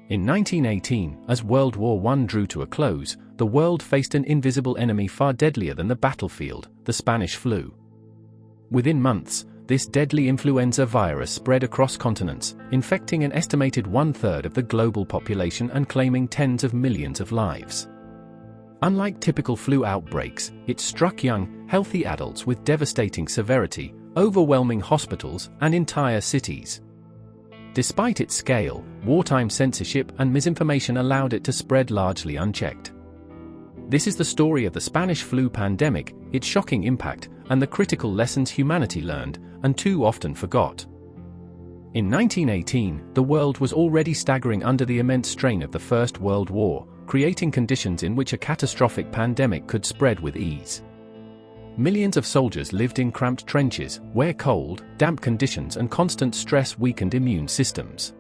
In 1918, as World War I drew to a close, the world faced an invisible enemy far deadlier than the battlefield, the Spanish flu. Within months, this deadly influenza virus spread across continents, infecting an estimated one-third of the global population and claiming tens of millions of lives. Unlike typical flu outbreaks, it struck young, healthy adults with devastating severity, overwhelming hospitals and entire cities. Despite its scale, wartime censorship and misinformation allowed it to spread largely unchecked. This is the story of the Spanish flu pandemic, its shocking impact, and the critical lessons humanity learned, and too often forgot. In 1918, the world was already staggering under the immense strain of the First World War, creating conditions in which a catastrophic pandemic could spread with ease. Millions of soldiers lived in cramped trenches, where cold, damp conditions and constant stress weakened immune systems.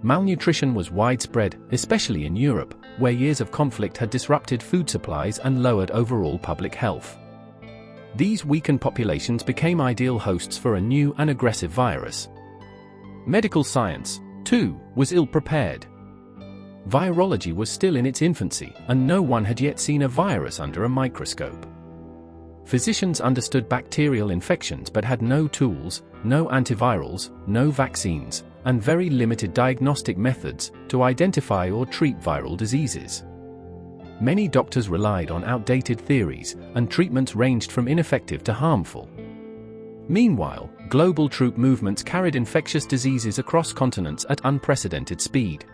Malnutrition was widespread, especially in Europe, where years of conflict had disrupted food supplies and lowered overall public health. These weakened populations became ideal hosts for a new and aggressive virus. Medical science, too, was ill-prepared. Virology was still in its infancy, and no one had yet seen a virus under a microscope. Physicians understood bacterial infections but had no tools, no antivirals, no vaccines, and very limited diagnostic methods to identify or treat viral diseases. Many doctors relied on outdated theories, and treatments ranged from ineffective to harmful. Meanwhile, global troop movements carried infectious diseases across continents at unprecedented speed.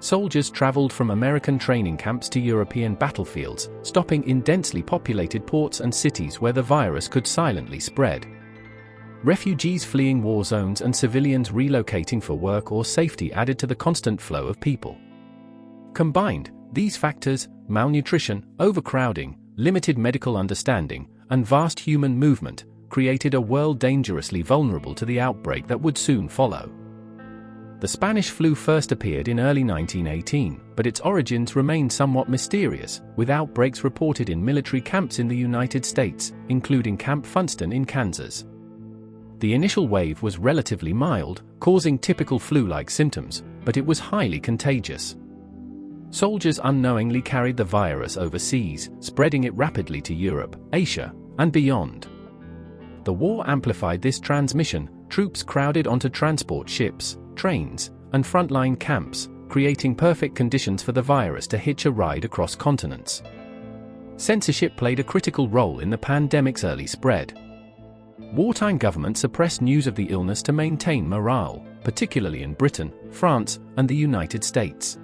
Soldiers traveled from American training camps to European battlefields, stopping in densely populated ports and cities where the virus could silently spread. Refugees fleeing war zones and civilians relocating for work or safety added to the constant flow of people. Combined, these factors, malnutrition, overcrowding, limited medical understanding, and vast human movement, created a world dangerously vulnerable to the outbreak that would soon follow. The Spanish flu first appeared in early 1918, but its origins remain somewhat mysterious, with outbreaks reported in military camps in the United States, including Camp Funston in Kansas. The initial wave was relatively mild, causing typical flu-like symptoms, but it was highly contagious. Soldiers unknowingly carried the virus overseas, spreading it rapidly to Europe, Asia, and beyond. The war amplified this transmission. Troops crowded onto transport ships, trains, and frontline camps, creating perfect conditions for the virus to hitch a ride across continents. Censorship played a critical role in the pandemic's early spread. Wartime governments suppressed news of the illness to maintain morale, particularly in Britain, France, and the United States.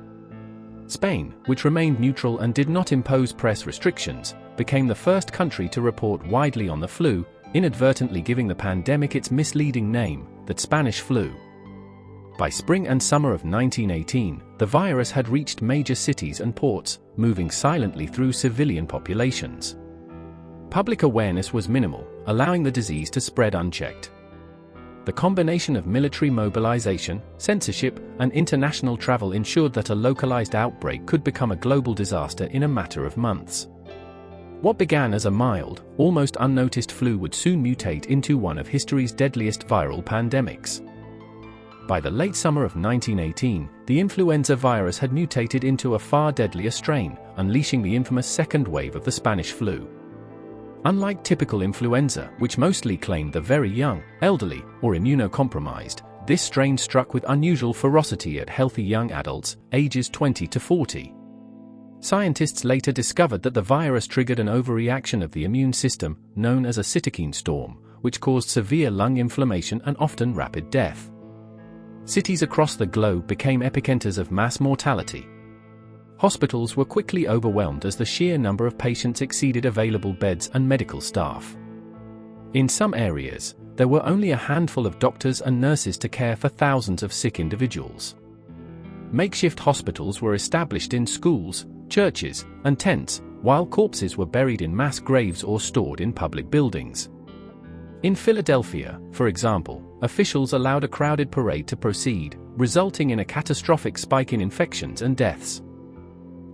Spain, which remained neutral and did not impose press restrictions, became the first country to report widely on the flu, inadvertently giving the pandemic its misleading name, the Spanish flu. By spring and summer of 1918, the virus had reached major cities and ports, moving silently through civilian populations. Public awareness was minimal, allowing the disease to spread unchecked. The combination of military mobilization, censorship, and international travel ensured that a localized outbreak could become a global disaster in a matter of months. What began as a mild, almost unnoticed flu would soon mutate into one of history's deadliest viral pandemics. By the late summer of 1918, the influenza virus had mutated into a far deadlier strain, unleashing the infamous second wave of the Spanish flu. Unlike typical influenza, which mostly claimed the very young, elderly, or immunocompromised, this strain struck with unusual ferocity at healthy young adults, ages 20 to 40. Scientists later discovered that the virus triggered an overreaction of the immune system, known as a cytokine storm, which caused severe lung inflammation and often rapid death. Cities across the globe became epicenters of mass mortality. Hospitals were quickly overwhelmed as the sheer number of patients exceeded available beds and medical staff. In some areas, there were only a handful of doctors and nurses to care for thousands of sick individuals. Makeshift hospitals were established in schools, churches, and tents, while corpses were buried in mass graves or stored in public buildings. In Philadelphia, for example, officials allowed a crowded parade to proceed, resulting in a catastrophic spike in infections and deaths.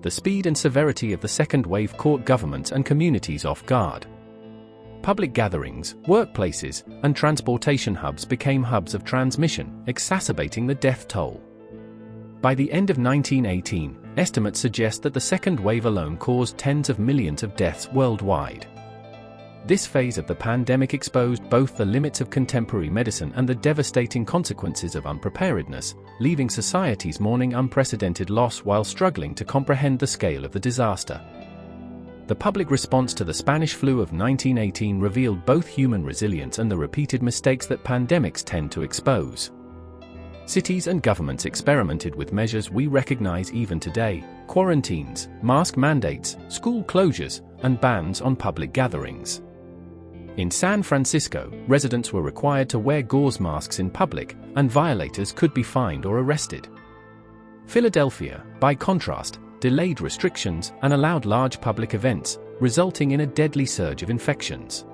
The speed and severity of the second wave caught governments and communities off guard. Public gatherings, workplaces, and transportation hubs became hubs of transmission, exacerbating the death toll. By the end of 1918, estimates suggest that the second wave alone caused tens of millions of deaths worldwide. This phase of the pandemic exposed both the limits of contemporary medicine and the devastating consequences of unpreparedness, leaving societies mourning unprecedented loss while struggling to comprehend the scale of the disaster. The public response to the Spanish flu of 1918 revealed both human resilience and the repeated mistakes that pandemics tend to expose. Cities and governments experimented with measures we recognize even today: quarantines, mask mandates, school closures, and bans on public gatherings. In San Francisco, residents were required to wear gauze masks in public, and violators could be fined or arrested. Philadelphia, by contrast, delayed restrictions and allowed large public events, resulting in a deadly surge of infections.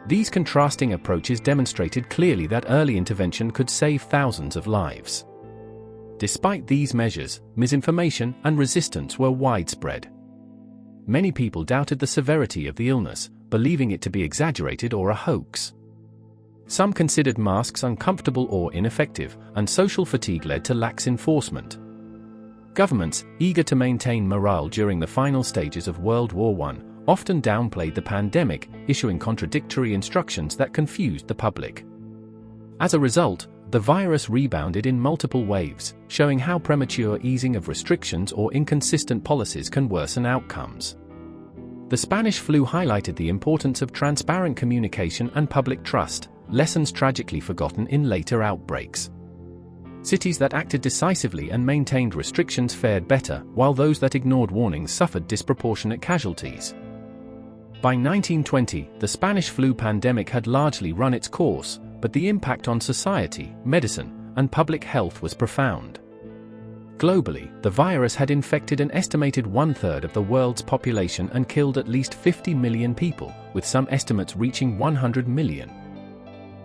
These contrasting approaches demonstrated clearly that early intervention could save thousands of lives. Despite these measures, misinformation and resistance were widespread. Many people doubted the severity of the illness, believing it to be exaggerated or a hoax. Some considered masks uncomfortable or ineffective, and social fatigue led to lax enforcement. Governments, eager to maintain morale during the final stages of World War I, often downplayed the pandemic, issuing contradictory instructions that confused the public. As a result, the virus rebounded in multiple waves, showing how premature easing of restrictions or inconsistent policies can worsen outcomes. The Spanish flu highlighted the importance of transparent communication and public trust, lessons tragically forgotten in later outbreaks. Cities that acted decisively and maintained restrictions fared better, while those that ignored warnings suffered disproportionate casualties. By 1920, the Spanish flu pandemic had largely run its course, but the impact on society, medicine, and public health was profound. Globally, the virus had infected an estimated one-third of the world's population and killed at least 50 million people, with some estimates reaching 100 million.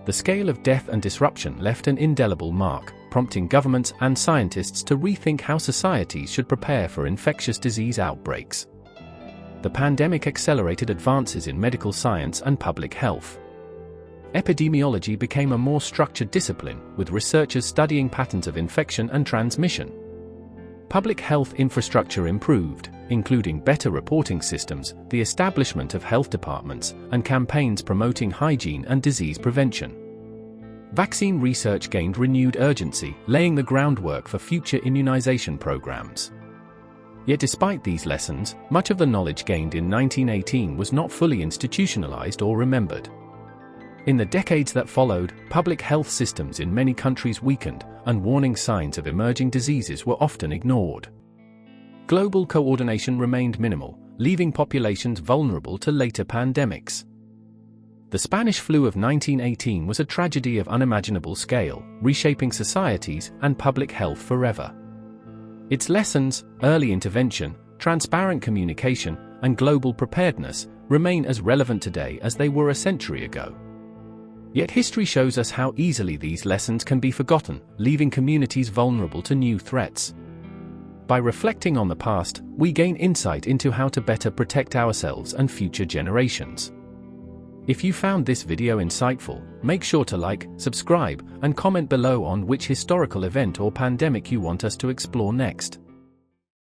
The scale of death and disruption left an indelible mark, prompting governments and scientists to rethink how societies should prepare for infectious disease outbreaks. The pandemic accelerated advances in medical science and public health. Epidemiology became a more structured discipline, with researchers studying patterns of infection and transmission. Public health infrastructure improved, including better reporting systems, the establishment of health departments, and campaigns promoting hygiene and disease prevention. Vaccine research gained renewed urgency, laying the groundwork for future immunization programs. Yet despite these lessons, much of the knowledge gained in 1918 was not fully institutionalized or remembered. In the decades that followed, public health systems in many countries weakened, and warning signs of emerging diseases were often ignored. Global coordination remained minimal, leaving populations vulnerable to later pandemics. The Spanish flu of 1918 was a tragedy of unimaginable scale, reshaping societies and public health forever. Its lessons, early intervention, transparent communication, and global preparedness, remain as relevant today as they were a century ago. Yet history shows us how easily these lessons can be forgotten, leaving communities vulnerable to new threats. By reflecting on the past, we gain insight into how to better protect ourselves and future generations. If you found this video insightful, make sure to like, subscribe, and comment below on which historical event or pandemic you want us to explore next.